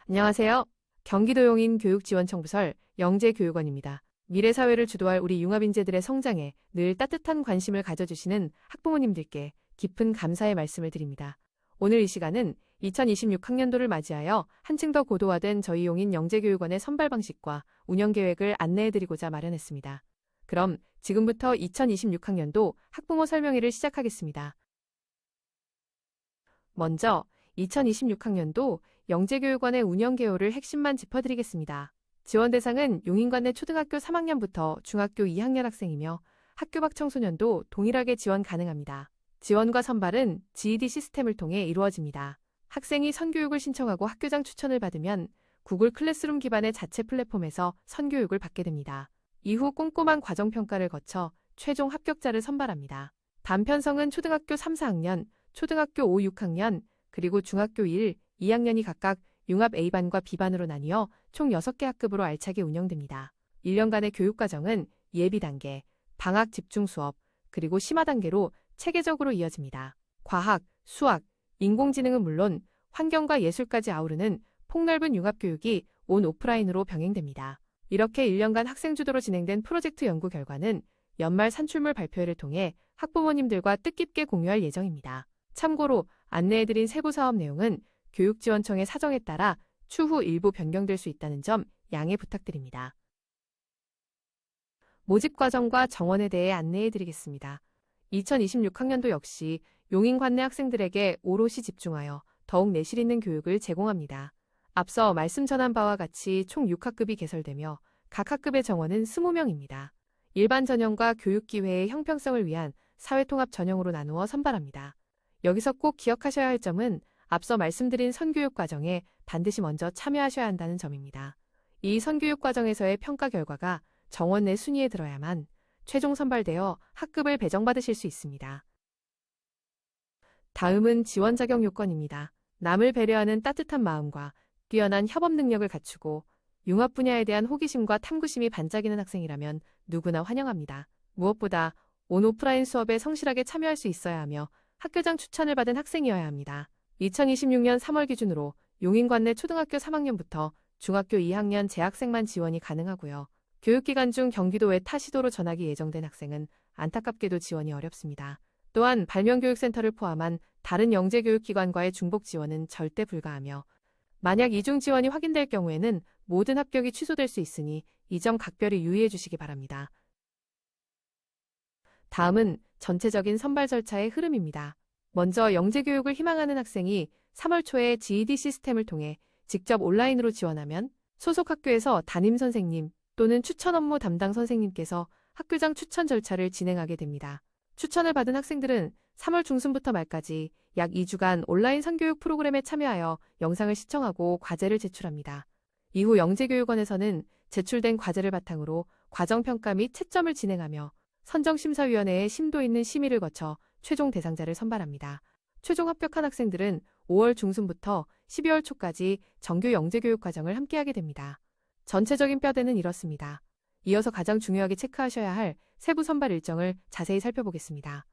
안녕하세요. 경기도 용인 교육지원청 부설 영재교육원입니다. 미래 사회를 주도할 우리 융합인재들의 성장에 늘 따뜻한 관심을 가져주시는 학부모님들께 깊은 감사의 말씀을 드립니다. 오늘 이 시간은 2026학년도를 맞이하여 한층 더 고도화된 저희 용인 영재교육원의 선발 방식과 운영 계획을 안내해드리고자 마련했습니다. 그럼 지금부터 2026학년도 학부모 설명회를 시작하겠습니다. 먼저 2026학년도 영재교육원의 운영 개요를 핵심만 짚어드리겠습니다. 지원 대상은 용인관내 초등학교 3학년부터 중학교 2학년 학생이며 학교 밖 청소년도 동일하게 지원 가능합니다. 지원과 선발은 GED 시스템을 통해 이루어집니다. 학생이 선교육을 신청하고 학교장 추천을 받으면 구글 클래스룸 기반의 자체 플랫폼에서 선교육을 받게 됩니다. 이후 꼼꼼한 과정평가를 거쳐 최종 합격자를 선발합니다. 반편성은 초등학교 3, 4학년, 초등학교 5, 6학년, 그리고 중학교 1, 2학년이 각각 융합 A반과 B반으로 나뉘어 총 6개 학급으로 알차게 운영됩니다. 1년간의 교육과정은 예비 단계, 방학 집중 수업, 그리고 심화 단계로 체계적으로 이어집니다. 과학, 수학, 인공지능은 물론 환경과 예술까지 아우르는 폭넓은 융합교육이 온 오프라인으로 병행됩니다. 이렇게 1년간 학생 주도로 진행된 프로젝트 연구 결과는 연말 산출물 발표회를 통해 학부모님들과 뜻깊게 공유할 예정입니다. 참고로 안내해드린 세부 사업 내용은 교육지원청의 사정에 따라 추후 일부 변경될 수 있다는 점 양해 부탁드립니다. 모집 과정과 정원에 대해 안내해드리겠습니다. 2026학년도 역시 용인 관내 학생들에게 오롯이 집중하여 더욱 내실 있는 교육을 제공합니다. 앞서 말씀 전한 바와 같이 총 6학급이 개설되며 각 학급의 정원은 20명입니다. 일반 전형과 교육기회의 형평성을 위한 사회통합 전형으로 나누어 선발합니다. 여기서 꼭 기억하셔야 할 점은 앞서 말씀드린 선교육 과정에 반드시 먼저 참여하셔야 한다는 점입니다. 이 선교육 과정에서의 평가 결과가 정원 내 순위에 들어야만 최종 선발되어 학급을 배정받으실 수 있습니다. 다음은 지원 자격 요건입니다. 남을 배려하는 따뜻한 마음과 뛰어난 협업 능력을 갖추고 융합 분야에 대한 호기심과 탐구심이 반짝이는 학생이라면 누구나 환영합니다. 무엇보다 온 오프라인 수업에 성실하게 참여할 수 있어야 하며 학교장 추천을 받은 학생이어야 합니다. 2026년 3월 기준으로 용인관내 초등학교 3학년부터 중학교 2학년 재학생만 지원이 가능하고요. 교육기간 중 경기도 외 타 시도로 전학이 예정된 학생은 안타깝게도 지원이 어렵습니다. 또한 발명교육센터를 포함한 다른 영재교육기관과의 중복 지원은 절대 불가하며 만약 이중 지원이 확인될 경우에는 모든 합격이 취소될 수 있으니 이 점 각별히 유의해 주시기 바랍니다. 다음은 전체적인 선발 절차의 흐름입니다. 먼저 영재교육을 희망하는 학생이 3월 초에 GED 시스템을 통해 직접 온라인으로 지원하면 소속 학교에서 담임선생님 또는 추천 업무 담당 선생님께서 학교장 추천 절차를 진행하게 됩니다. 추천을 받은 학생들은 3월 중순부터 말까지 약 2주간 온라인 선교육 프로그램에 참여하여 영상을 시청하고 과제를 제출합니다. 이후 영재교육원에서는 제출된 과제를 바탕으로 과정평가 및 채점을 진행하며 선정심사위원회의 심도 있는 심의를 거쳐 최종 대상자를 선발합니다. 최종 합격한 학생들은 5월 중순부터 12월 초까지 정규 영재교육 과정을 함께하게 됩니다. 전체적인 뼈대는 이렇습니다. 이어서 가장 중요하게 체크하셔야 할 세부 선발 일정을 자세히 살펴보겠습니다.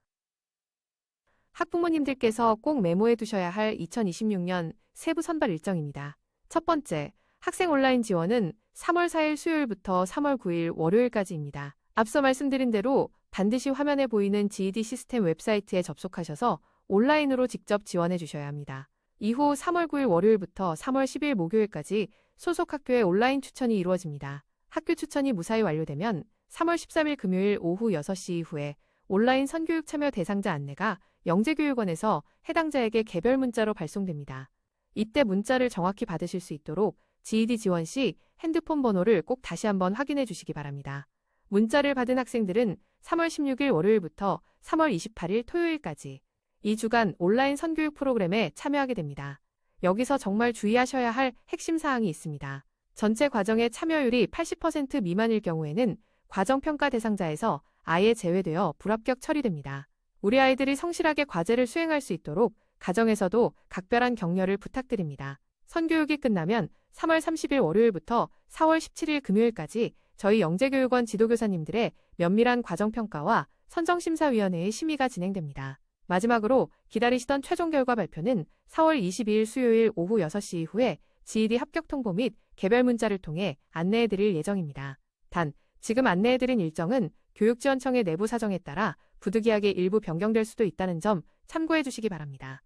학부모님들께서 꼭 메모해 두셔야 할 2026년 세부 선발 일정입니다. 첫 번째, 학생 온라인 지원은 3월 4일 수요일부터 3월 9일 월요일까지입니다. 앞서 말씀드린 대로 반드시 화면에 보이는 GED 시스템 웹사이트에 접속하셔서 온라인으로 직접 지원해 주셔야 합니다. 이후 3월 9일 월요일부터 3월 10일 목요일까지 소속 학교의 온라인 추천이 이루어집니다. 학교 추천이 무사히 완료되면 3월 13일 금요일 오후 6시 이후에 온라인 선교육 참여 대상자 안내가 영재교육원에서 해당자에게 개별 문자로 발송됩니다. 이때 문자를 정확히 받으실 수 있도록 GED 지원 시 핸드폰 번호를 꼭 다시 한번 확인해 주시기 바랍니다. 문자를 받은 학생들은 3월 16일 월요일부터 3월 28일 토요일까지 2주간 온라인 선교육 프로그램에 참여하게 됩니다. 여기서 정말 주의하셔야 할 핵심 사항이 있습니다. 전체 과정의 참여율이 80% 미만일 경우에는 과정평가 대상자에서 아예 제외되어 불합격 처리됩니다. 우리 아이들이 성실하게 과제를 수행할 수 있도록 가정에서도 각별한 격려를 부탁드립니다. 선교육이 끝나면 3월 30일 월요일부터 4월 17일 금요일까지 저희 영재교육원 지도교사님들의 면밀한 과정평가와 선정심사위원회의 심의가 진행됩니다. 마지막으로 기다리시던 최종 결과 발표는 4월 22일 수요일 오후 6시 이후에 GED 합격 통보 및 개별 문자를 통해 안내해드릴 예정입니다. 단, 지금 안내해드린 일정은 교육지원청의 내부 사정에 따라 부득이하게 일부 변경될 수도 있다는 점 참고해 주시기 바랍니다.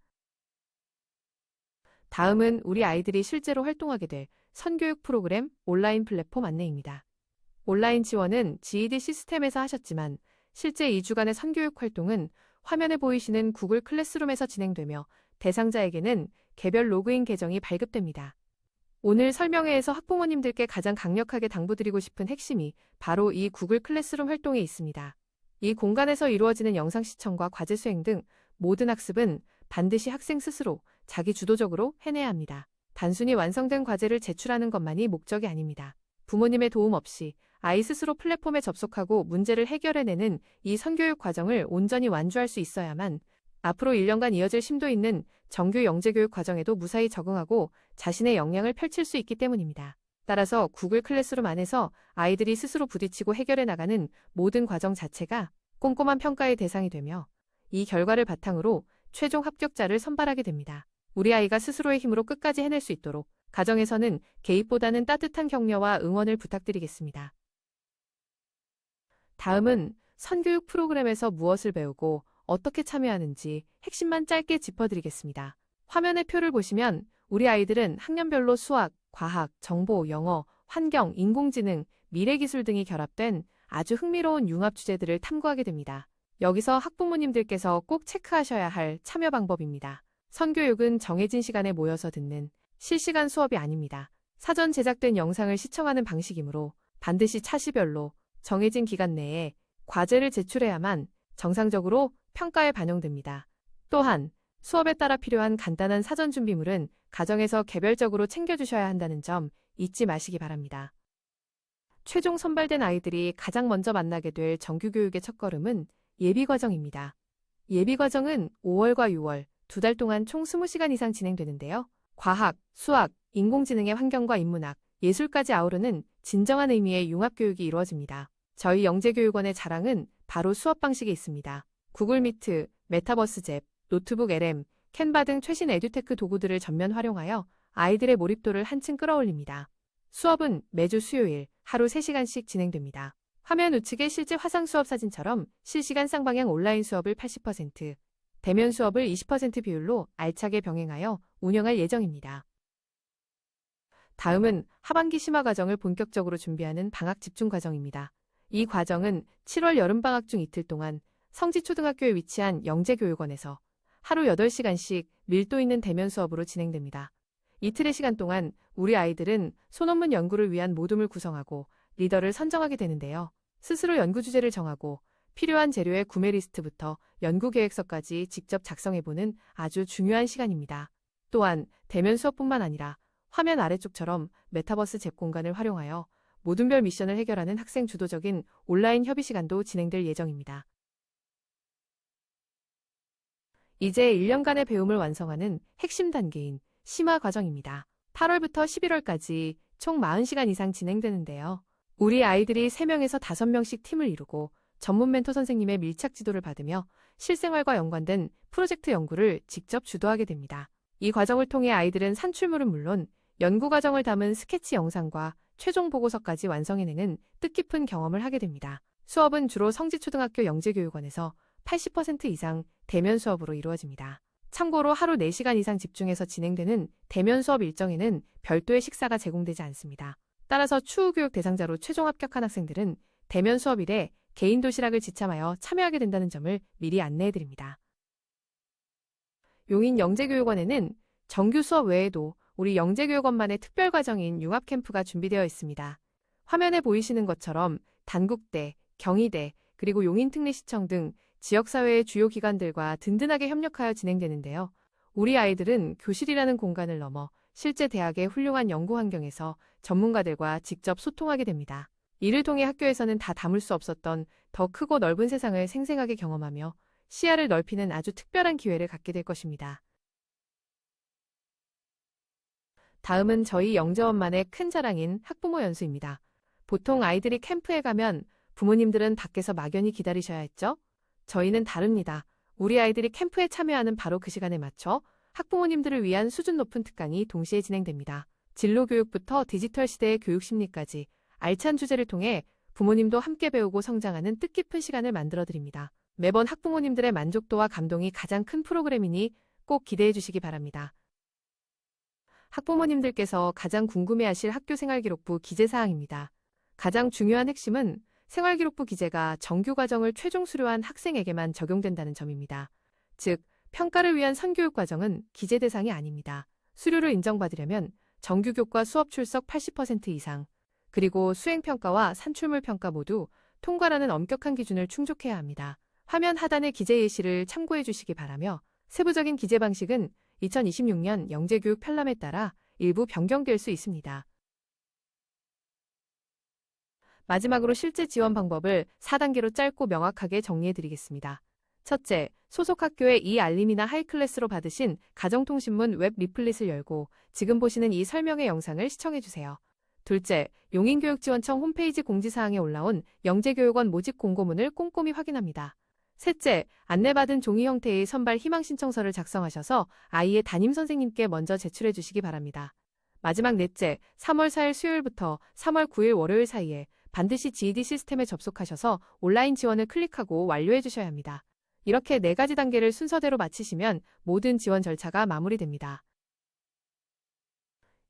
다음은 우리 아이들이 실제로 활동하게 될 선교육 프로그램 온라인 플랫폼 안내입니다. 온라인 지원은 GED 시스템에서 하셨지만 실제 2주간의 선교육 활동은 화면에 보이시는 구글 클래스룸에서 진행되며 대상자에게는 개별 로그인 계정이 발급됩니다. 오늘 설명회에서 학부모님들께 가장 강력하게 당부드리고 싶은 핵심이 바로 이 구글 클래스룸 활동에 있습니다. 이 공간에서 이루어지는 영상 시청과 과제 수행 등 모든 학습은 반드시 학생 스스로 자기 주도적으로 해내야 합니다. 단순히 완성된 과제를 제출하는 것만이 목적이 아닙니다. 부모님의 도움 없이 아이 스스로 플랫폼에 접속하고 문제를 해결해내는 이 선교육 과정을 온전히 완주할 수 있어야만 앞으로 1년간 이어질 심도 있는 정규 영재교육 과정에도 무사히 적응하고 자신의 역량을 펼칠 수 있기 때문입니다. 따라서 구글 클래스룸 안에서 아이들이 스스로 부딪히고 해결해 나가는 모든 과정 자체가 꼼꼼한 평가의 대상이 되며 이 결과를 바탕으로 최종 합격자를 선발하게 됩니다. 우리 아이가 스스로의 힘으로 끝까지 해낼 수 있도록 가정에서는 개입보다는 따뜻한 격려와 응원을 부탁드리겠습니다. 다음은 선교육 프로그램에서 무엇을 배우고 어떻게 참여하는지 핵심만 짧게 짚어드리겠습니다. 화면의 표를 보시면 우리 아이들은 학년별로 수학, 과학, 정보, 영어, 환경, 인공지능, 미래기술 등이 결합된 아주 흥미로운 융합 주제들을 탐구하게 됩니다. 여기서 학부모님들께서 꼭 체크하셔야 할 참여 방법입니다. 선교육은 정해진 시간에 모여서 듣는 실시간 수업이 아닙니다. 사전 제작된 영상을 시청하는 방식이므로 반드시 차시별로 정해진 기간 내에 과제를 제출해야만 정상적으로 평가에 반영됩니다. 또한 수업에 따라 필요한 간단한 사전 준비물은 가정에서 개별적으로 챙겨주셔야 한다는 점 잊지 마시기 바랍니다. 최종 선발된 아이들이 가장 먼저 만나게 될 정규교육의 첫걸음은 예비과정입니다. 예비과정은 5월과 6월 2달 동안 총 20시간 이상 진행되는데요. 과학, 수학, 인공지능의 환경과 인문학, 예술까지 아우르는 진정한 의미의 융합교육이 이루어집니다. 저희 영재교육원의 자랑은 바로 수업 방식에 있습니다. 구글 미트, 메타버스 잽, 노트북 LM, 캔바 등 최신 에듀테크 도구들을 전면 활용하여 아이들의 몰입도를 한층 끌어올립니다. 수업은 매주 수요일 하루 3시간씩 진행됩니다. 화면 우측의 실제 화상 수업 사진처럼 실시간 쌍방향 온라인 수업을 80%, 대면 수업을 20% 비율로 알차게 병행하여 운영할 예정입니다. 다음은 하반기 심화 과정을 본격적으로 준비하는 방학 집중 과정입니다. 이 과정은 7월 여름방학 중 이틀 동안 성지초등학교에 위치한 영재교육원에서 하루 8시간씩 밀도 있는 대면 수업으로 진행됩니다. 이틀의 시간 동안 우리 아이들은 소논문 연구를 위한 모둠을 구성하고 리더를 선정하게 되는데요. 스스로 연구 주제를 정하고 필요한 재료의 구매 리스트부터 연구 계획서까지 직접 작성해보는 아주 중요한 시간입니다. 또한 대면 수업뿐만 아니라 화면 아래쪽처럼 메타버스 잽 공간을 활용하여 모둠별 미션을 해결하는 학생 주도적인 온라인 협의 시간도 진행될 예정입니다. 이제 1년간의 배움을 완성하는 핵심 단계인 심화 과정입니다. 8월부터 11월까지 총 40시간 이상 진행되는데요. 우리 아이들이 3명에서 5명씩 팀을 이루고 전문 멘토 선생님의 밀착 지도를 받으며 실생활과 연관된 프로젝트 연구를 직접 주도하게 됩니다. 이 과정을 통해 아이들은 산출물은 물론 연구 과정을 담은 스케치 영상과 최종 보고서까지 완성해내는 뜻깊은 경험을 하게 됩니다. 수업은 주로 성지초등학교 영재교육원에서 80% 이상 대면 수업으로 이루어집니다. 참고로 하루 4시간 이상 집중해서 진행되는 대면 수업 일정에는 별도의 식사가 제공되지 않습니다. 따라서 추후교육 대상자로 최종 합격한 학생들은 대면 수업 일에 개인 도시락을 지참하여 참여하게 된다는 점을 미리 안내해드립니다. 용인 영재교육원에는 정규 수업 외에도 우리 영재교육원만의 특별 과정인 융합캠프가 준비되어 있습니다. 화면에 보이시는 것처럼 단국대, 경희대, 그리고 용인특례시청 등 지역사회의 주요 기관들과 든든하게 협력하여 진행되는데요. 우리 아이들은 교실이라는 공간을 넘어 실제 대학의 훌륭한 연구 환경에서 전문가들과 직접 소통하게 됩니다. 이를 통해 학교에서는 다 담을 수 없었던 더 크고 넓은 세상을 생생하게 경험하며 시야를 넓히는 아주 특별한 기회를 갖게 될 것입니다. 다음은 저희 영재원만의 큰 자랑인 학부모 연수입니다. 보통 아이들이 캠프에 가면 부모님들은 밖에서 막연히 기다리셔야 했죠? 저희는 다릅니다. 우리 아이들이 캠프에 참여하는 바로 그 시간에 맞춰 학부모님들을 위한 수준 높은 특강이 동시에 진행됩니다. 진로 교육부터 디지털 시대의 교육 심리까지 알찬 주제를 통해 부모님도 함께 배우고 성장하는 뜻깊은 시간을 만들어 드립니다. 매번 학부모님들의 만족도와 감동이 가장 큰 프로그램이니 꼭 기대해 주시기 바랍니다. 학부모님들께서 가장 궁금해하실 학교생활기록부 기재사항입니다. 가장 중요한 핵심은 생활기록부 기재가 정규 과정을 최종 수료한 학생에게만 적용된다는 점입니다. 즉, 평가를 위한 선교육 과정은 기재 대상이 아닙니다. 수료를 인정받으려면 정규교과 수업 출석 80% 이상, 그리고 수행평가와 산출물 평가 모두 통과라는 엄격한 기준을 충족해야 합니다. 화면 하단의 기재 예시를 참고해 주시기 바라며 세부적인 기재 방식은 2026년 영재교육 편람에 따라 일부 변경될 수 있습니다. 마지막으로 실제 지원 방법을 4단계로 짧고 명확하게 정리해 드리겠습니다. 첫째, 소속 학교의 이 알림이나 하이클래스로 받으신 가정통신문 웹 리플릿을 열고 지금 보시는 이 설명의 영상을 시청해 주세요. 둘째, 용인교육지원청 홈페이지 공지사항에 올라온 영재교육원 모집 공고문을 꼼꼼히 확인합니다. 셋째, 안내받은 종이 형태의 선발 희망신청서를 작성하셔서 아이의 담임선생님께 먼저 제출해 주시기 바랍니다. 마지막 넷째, 3월 4일 수요일부터 3월 9일 월요일 사이에 반드시 GED 시스템에 접속하셔서 온라인 지원을 클릭하고 완료해 주셔야 합니다. 이렇게 4가지 단계를 순서대로 마치시면 모든 지원 절차가 마무리됩니다.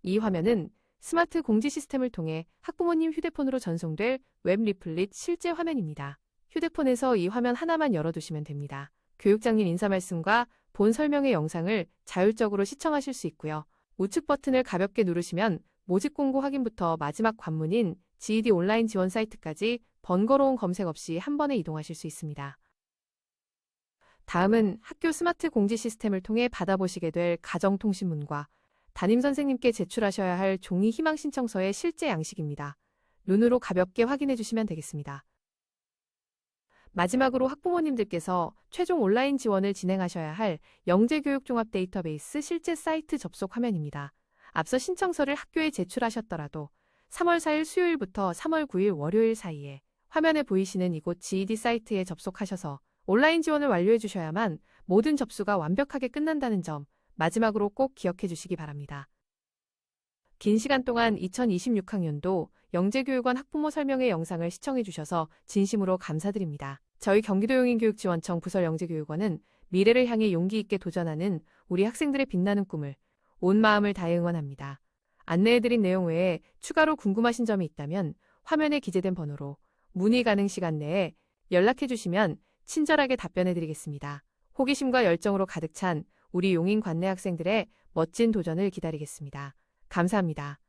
이 화면은 스마트 공지 시스템을 통해 학부모님 휴대폰으로 전송될 웹 리플릿 실제 화면입니다. 휴대폰에서 이 화면 하나만 열어두시면 됩니다. 교육장님 인사 말씀과 본 설명의 영상을 자율적으로 시청하실 수 있고요. 우측 버튼을 가볍게 누르시면 모집 공고 확인부터 마지막 관문인 GED 온라인 지원 사이트까지 번거로운 검색 없이 한 번에 이동하실 수 있습니다. 다음은 학교 스마트 공지 시스템을 통해 받아보시게 될 가정통신문과 담임선생님께 제출하셔야 할 종이 희망신청서의 실제 양식입니다. 눈으로 가볍게 확인해 주시면 되겠습니다. 마지막으로 학부모님들께서 최종 온라인 지원을 진행하셔야 할 영재교육종합 데이터베이스 실제 사이트 접속 화면입니다. 앞서 신청서를 학교에 제출하셨더라도 3월 4일 수요일부터 3월 9일 월요일 사이에 화면에 보이시는 이곳 GED 사이트에 접속하셔서 온라인 지원을 완료해 주셔야만 모든 접수가 완벽하게 끝난다는 점 마지막으로 꼭 기억해 주시기 바랍니다. 긴 시간 동안 2026학년도 영재교육원 학부모 설명회 영상을 시청해 주셔서 진심으로 감사드립니다. 저희 경기도 용인교육지원청 부설 영재교육원은 미래를 향해 용기 있게 도전하는 우리 학생들의 빛나는 꿈을 온 마음을 다해 응원합니다. 안내해드린 내용 외에 추가로 궁금하신 점이 있다면 화면에 기재된 번호로 문의 가능 시간 내에 연락해 주시면 친절하게 답변해 드리겠습니다. 호기심과 열정으로 가득 찬 우리 용인 관내 학생들의 멋진 도전을 기다리겠습니다. 감사합니다.